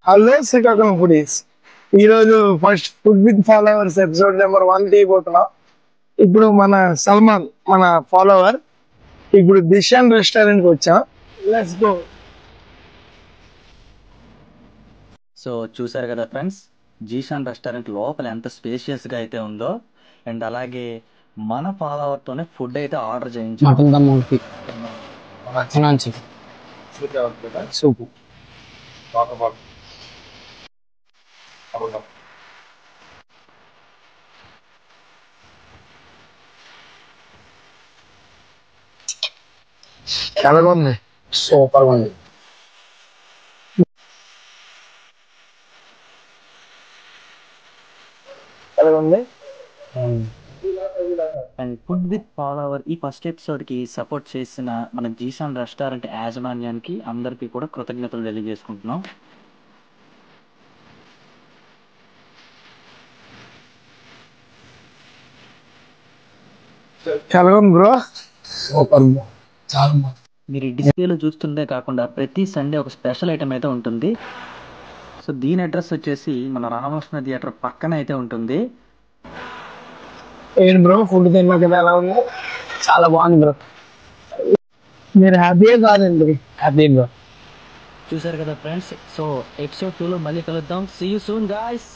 Hello Srikakulam foodies. ఈరోజు first food with followers episode number 1 తీయబోతున్నాం. ఇప్పుడు మన సల్మాన్ మన ఫాలోవర్ ఇప్పుడు దిశాన్ రెస్టారెంట్ కి వచ్చాం. Let's go. సో చూసారు కదా ఫ్రెండ్స్, జీషాన్ రెస్టారెంట్ లోపల ఎంత స్పేషియస్గా అయితే ఉందో, అండ్ అలాగే మన ఫాలోవర్తోనే ఫుడ్ అయితే ఆర్డర్ చేయించాం. సూపు చాలా బాగుంది, సూపర్ ఉంది. ఎలా ఉంది? అండ్ ఫుడ్ విత్ ఫాలోవర్ ఈ ఫస్ట్ ఎపిసోడ్కి సపోర్ట్ చేసిన మన జీషాన్ రెస్టారెంట్ యాజమాన్యానికి అందరికీ కూడా కృతజ్ఞతలు తెలియజేసుకుంటున్నాం. చాలా బాగుంది బ్రో, సూపర్. చాలా మీరు ఈ డిస్ప్లేలో చూస్తుందే కాకుండా ప్రతి సండే ఒక స్పెషల్ ఐటమ్ అయితే ఉంటుంది. సో దీని అడ్రస్ వచ్చేసి మన రామకృష్ణ థియేటర్ పక్కన అయితే ఉంటుంది. ఏంటి బ్రో, ఫుడ్ తిన్నా కదా, ఎలా ఉంది? చాలా బాగుంది బ్రో. మీరు హ్యాపీగా కాదండి, హ్యాపీ బ్రో. చూసారు కదా ఫ్రెండ్స్, సో ఎపిసోడ్ 2లో మళ్ళీ కలుద్దాం. See you soon guys.